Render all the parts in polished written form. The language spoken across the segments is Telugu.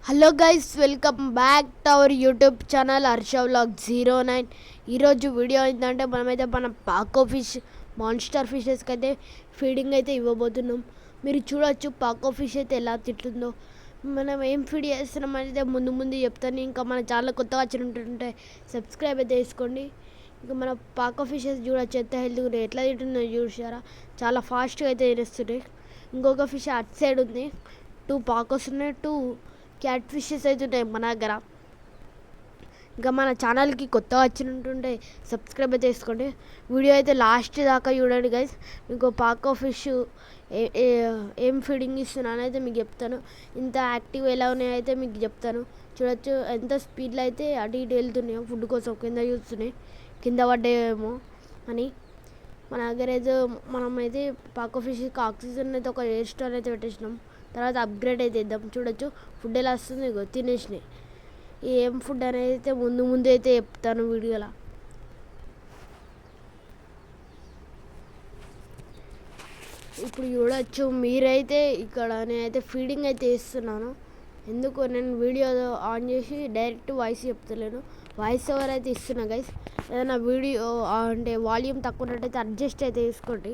Hello guys, welcome back to our YouTube channel Harsha vlog 09. ఈరోజు వీడియో ఏంటంటే మనమైతే మన పాకో ఫిష్ మాన్స్టర్ ఫిషెస్కి అయితే ఫీడింగ్ అయితే ఇవ్వబోతున్నాం. మీరు చూడొచ్చు పాకో ఫిష్ అయితే ఎలా తింటుందో. మనం ఏం ఫీడ్ చేస్తున్నాం అయితే ముందు చెప్తాను. ఇంకా మన ఛానల్ కొత్తగా వచ్చినట్టుంటే సబ్స్క్రైబ్ అయితే చేసుకోండి. ఇంకా మన పాకో ఫిషెస్ చూడొచ్చు ఎంత హెల్తీగా ఎట్లా తింటుందో చూసారా, చాలా ఫాస్ట్గా అయితే తినేస్తున్నాయి. ఇంకొక ఫిష్ అట్ సైడ్ ఉంది. 2 పాకోస్ ఉన్నాయి, 2 క్యాట్ ఫిషెస్ అయితే ఉంటాయి మన దగ్గర. ఇంకా మన ఛానల్కి కొత్తగా వచ్చినట్టుంటే సబ్స్క్రైబ్ అయితే చేసుకోండి. వీడియో అయితే లాస్ట్ దాకా చూడండి గైస్. మీకు పాకో ఫిష్ ఏం ఫీడింగ్ ఇస్తున్నాను అయితే మీకు చెప్తాను. ఇంత యాక్టివ్ ఎలా ఉన్నాయో అయితే మీకు చెప్తాను. చూడొచ్చు ఎంత స్పీడ్లో అయితే అటు ఇటు వెళ్తున్నాయో ఫుడ్ కోసం. కింద చూస్తున్నాయి, కింద పడ్డాయేమో అని. మన దగ్గర అయితే మనమైతే పాకో ఫిష్కి ఆక్సిజన్ అయితే ఒక ఎయిర్ స్టార్ అయితే పెట్టేసినాం. తర్వాత అప్గ్రేడ్ అయితే ఇద్దాం. చూడొచ్చు ఫుడ్ ఎలా వస్తుంది, తినేసినాయి. ఏం ఫుడ్ అనేది అయితే ముందు అయితే చెప్తాను వీడియోలో. ఇప్పుడు చూడొచ్చు మీరైతే ఇక్కడ నేనైతే ఫీడింగ్ అయితే ఇస్తున్నాను. ఎందుకు నేను వీడియో ఆన్ చేసి డైరెక్ట్ వాయిస్ చెప్తలేను, వాయిస్ ఓవర్ అయితే ఇస్తున్నా గైస్. ఏదైనా వీడియో అంటే వాల్యూమ్ తక్కువ ఉన్నట్టయితే అడ్జస్ట్ అయితే చేసుకోండి.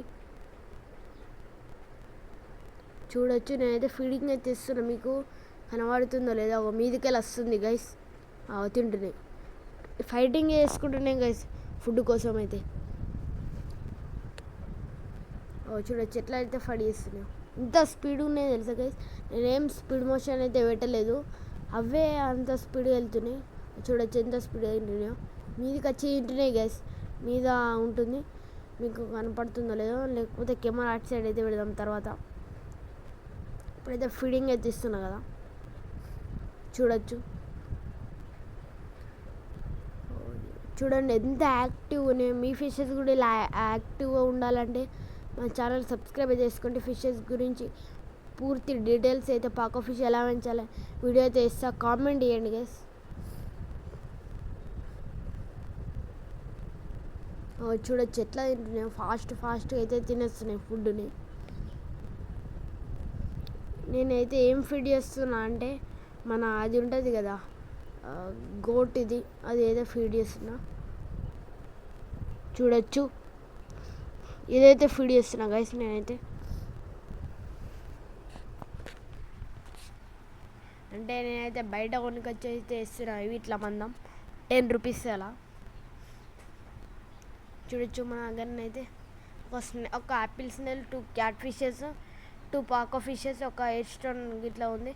చూడొచ్చు నేనైతే ఫీడింగ్ అయితే ఇస్తున్నా. మీకు కనబడుతుందో లేదా, మీదికెళ్ళి వస్తుంది గైస్. తింటున్నాయి, ఫైటింగ్ చేసుకుంటున్నాయి గైస్ ఫుడ్ కోసం అయితే. చూడొచ్చు ఎట్లా అయితే ఫైట్ చేస్తున్నాయి. ఇంత స్పీడ్ ఉన్నాయి తెలుసా గైస్. నేనేం స్పీడ్ మోషన్ అయితే పెట్టలేదు, అవే అంత స్పీడ్ వెళ్తున్నాయి. చూడొచ్చు ఎంత స్పీడ్ తింటున్నాయో. మీదికి వచ్చి తింటున్నాయి గైస్. మీద ఉంటుంది, మీకు కనపడుతుందో లేదో. లేకపోతే కెమెరా అటు సైడ్ అయితే పెడదాం తర్వాత. ఇప్పుడైతే ఫీడింగ్ అయితే ఇస్తున్నా కదా, చూడండి ఎంత యాక్టివ్ ఉన్నాయి. మీ ఫిషెస్ కూడా ఇలా యాక్టివ్గా ఉండాలంటే మన ఛానల్ సబ్స్క్రైబ్ చేసుకోండి. ఫిషెస్ గురించి పూర్తి డీటెయిల్స్ అయితే పాకో ఫిష్ ఎలా పెంచాలి వీడియో అయితే ఇస్తా, కామెంట్ చేయండి గైస్. చూడొచ్చు ఎట్లా తింటున్నాయి, ఫాస్ట్గా అయితే తినేస్తున్నాయి ఫుడ్ని. నేనైతే ఏం ఫీడ్ చేస్తున్నా అంటే మన అది ఉంటుంది కదా గోట్, అది ఏదో ఫీడ్ చేస్తున్నా. చూడొచ్చు ఇదైతే ఫీడ్ చేస్తున్నా గైస్ నేనైతే. అంటే నేనైతే బయట కొనుకొచ్చి అయితే ఇస్తున్నా. ఇవి ఇట్లా మందం 10 రూపీస్ అలా. చూడొచ్చు మన దగ్గరనైతే ఒక apple snail, 2 cat fishes, 2 pacu fishes, ఒక ఎయిర్ స్టోన్ ఇట్లా ఉంది.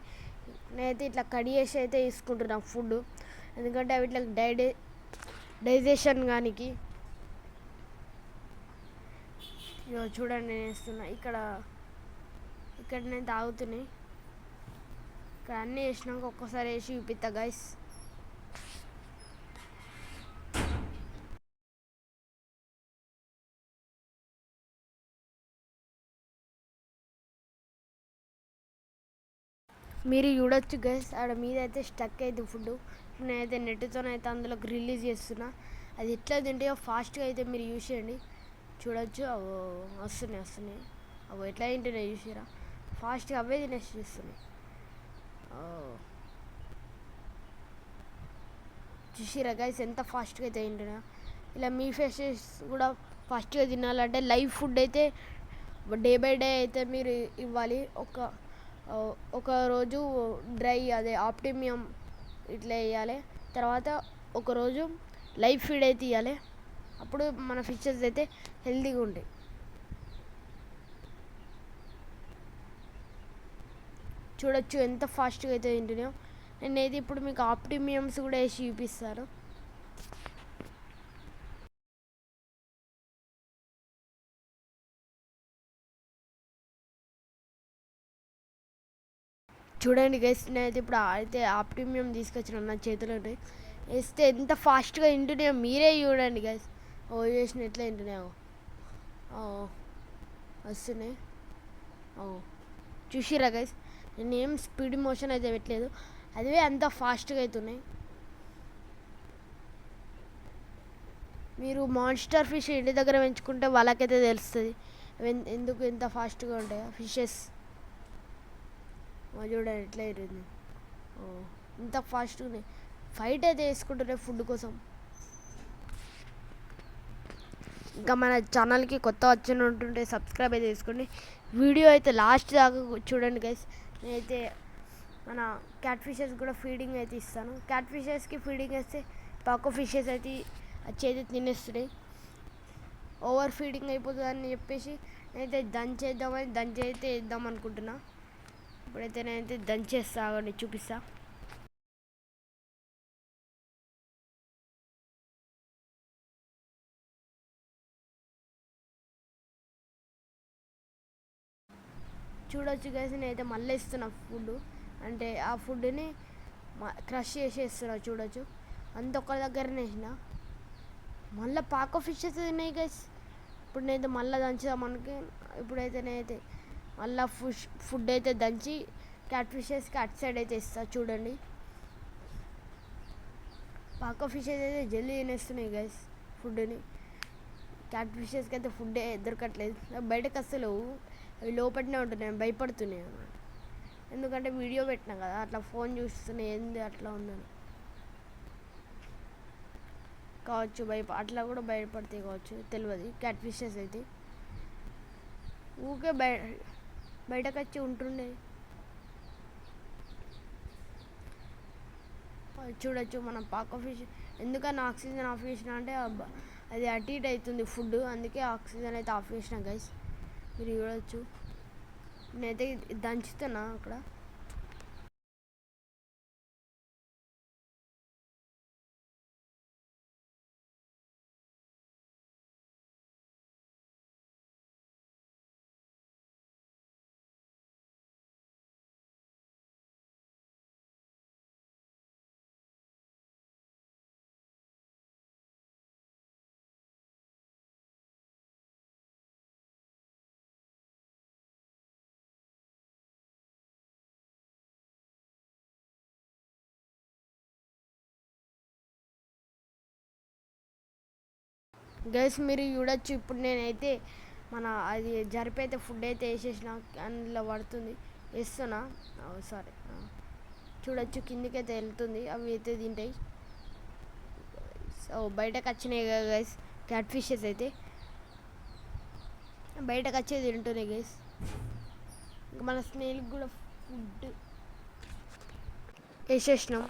నేనైతే ఇట్లా కడి చేసి అయితే తీసుకుంటున్నాను ఫుడ్, ఎందుకంటే అవి ఇట్లా డైజెషన్ కానికి. చూడండి నేను వేస్తున్నా. ఇక్కడ నేను తాగుతున్నాయి. ఇక్కడ అన్నీ వేసినాక ఒక్కసారి వేసి చూపిస్తా గైస్. మీరు చూడొచ్చు గైస్, ఆడ మీద అయితే స్టక్ అయితే ఫుడ్. నేనైతే నెట్తోనైతే అందులోకి రిలీజ్ చేస్తున్నా. అది ఎట్లా తింటాయో ఫాస్ట్గా అయితే మీరు చూసేయండి. చూడొచ్చు అవి వస్తున్నాయి. అవి ఎట్లా తింటున్నాయి చూసారా, ఫాస్ట్గా అవే తినేసి చూస్తున్నాయి. చూసిరా గైస్ ఎంత ఫాస్ట్గా అయితే తింటున్నా. ఇలా మీ ఫిషెస్ కూడా ఫాస్ట్గా తినాలంటే లైవ్ ఫుడ్ అయితే డే బై డే అయితే మీరు ఇవ్వాలి. ఒక రోజు డ్రై అదే ఆప్టిమియం ఇట్లా వేయాలి. తర్వాత ఒకరోజు లైవ్ ఫీడ్ అయితే ఇవ్వాలి. అప్పుడు మన ఫిషెస్ అయితే హెల్తీగా ఉంటాయి. చూడొచ్చు ఎంత ఫాస్ట్గా అయితే తింటున్నాయో. నేనైతే ఇప్పుడు మీకు ఆప్టిమియమ్స్ కూడా వేసి చూపిస్తాను. చూడండి గైస్, నేనైతే ఇప్పుడు అయితే ఆప్టిమియం తీసుకొచ్చిన నా చేతిలో వేస్తే ఎంత ఫాస్ట్గా తింటున్నాయో మీరే చూడండి గైస్. వేసిన ఎట్లా తింటున్నాయో వస్తున్నాయి. చూసిరా గైస్, నేను ఏం స్పీడ్ మోషన్ అయితే పెట్టలేదు, అదే అంత ఫాస్ట్గా అవుతున్నాయి. మీరు మాన్స్టర్ ఫిష్ ఇంటి దగ్గర పెంచుకుంటే వాళ్ళకైతే తెలుస్తుంది ఎందుకు ఎంత ఫాస్ట్గా ఉంటాయో ఫిషెస్. చూడండి ఎట్లా ఇరుంది. ఇంత ఫాస్ట్గా ఫైట్ అయితే వేసుకుంటున్నాయి ఫుడ్ కోసం. ఇంకా మన ఛానల్కి కొత్త వచ్చిన ఉంటుంటే సబ్స్క్రైబ్ అయితే చేసుకోండి. వీడియో అయితే లాస్ట్ దాకా చూడండి గైస్. నేనైతే మన క్యాట్ ఫిషెస్ కూడా ఫీడింగ్ అయితే ఇస్తాను. క్యాట్ ఫిషెస్కి ఫీడింగ్ వేస్తే పాకో ఫిషెస్ అయితే వచ్చి తినేస్తున్నాయి. ఓవర్ ఫీడింగ్ అయిపోతుందని చెప్పేసి నేనైతే దంచి అయితే వేద్దాం అనుకుంటున్నా. ఇప్పుడైతే నేనైతే దంచేస్తా, ఆగండి చూపిస్తా. చూడొచ్చు గైస్, నేనైతే మళ్ళీ ఇస్తున్నా ఫుడ్. అంటే ఆ ఫుడ్ని క్రష్ చేసేస్తున్నా. చూడొచ్చు అంత ఒక్కరి దగ్గరనే వేసిన. మళ్ళీ పాకో ఫిషెస్ తిన్నాయి గైస్. ఇప్పుడు నేనైతే మళ్ళీ దంచుదామనికి ఇప్పుడైతే నేనైతే మళ్ళీ ఫుడ్ అయితే దంచి క్యాట్ ఫిషెస్కి అటు సైడ్ అయితే ఇస్తా. చూడండి పాకో ఫిషెస్ అయితే జల్దీ తినేస్తున్నాయి గైస్ ఫుడ్ని. క్యాట్ ఫిషెస్కి అయితే ఫుడ్ దొరకట్లేదు. బయటకు అసలు అవి లోపలనే ఉంటున్నాయి, భయపడుతున్నాయి అన్నమాట. ఎందుకంటే వీడియో పెట్టినా కదా, అట్లా ఫోన్ చూస్తున్నాయి ఏంది అట్లా ఉందని కావచ్చు. అట్లా కూడా భయపడితే కావచ్చు, తెలియదు. క్యాట్ ఫిషెస్ అయితే ఊకే బయటకు వచ్చి ఉంటుండే. చూడొచ్చు మనం పాకో ఫిష్ ఎందుకని ఆక్సిజన్ ఆఫ్ చేసిన అంటే అది అటు ఇటు అవుతుంది ఫుడ్, అందుకే ఆక్సిజన్ అయితే ఆఫ్ చేసిన గైస్. మీరు చూడవచ్చు నేనైతే దంచుతున్నా అక్కడ. గైస్ మీరు చూడొచ్చు ఇప్పుడు నేనైతే అది జరిపైతే ఫుడ్ అయితే వేసేసిన, అందులో పడుతుంది వేస్తున్నా. సారీ, చూడొచ్చు కిందికైతే వెళ్తుంది, అవి అయితే తింటాయి. సో బయటకు వచ్చినాయి కదా గైస్ క్యాట్ ఫిషెస్ అయితే బయటకు వచ్చేది తింటున్నాయి గైస్. ఇంకా మన స్నేల్కి కూడా ఫుడ్ వేసేసినాం.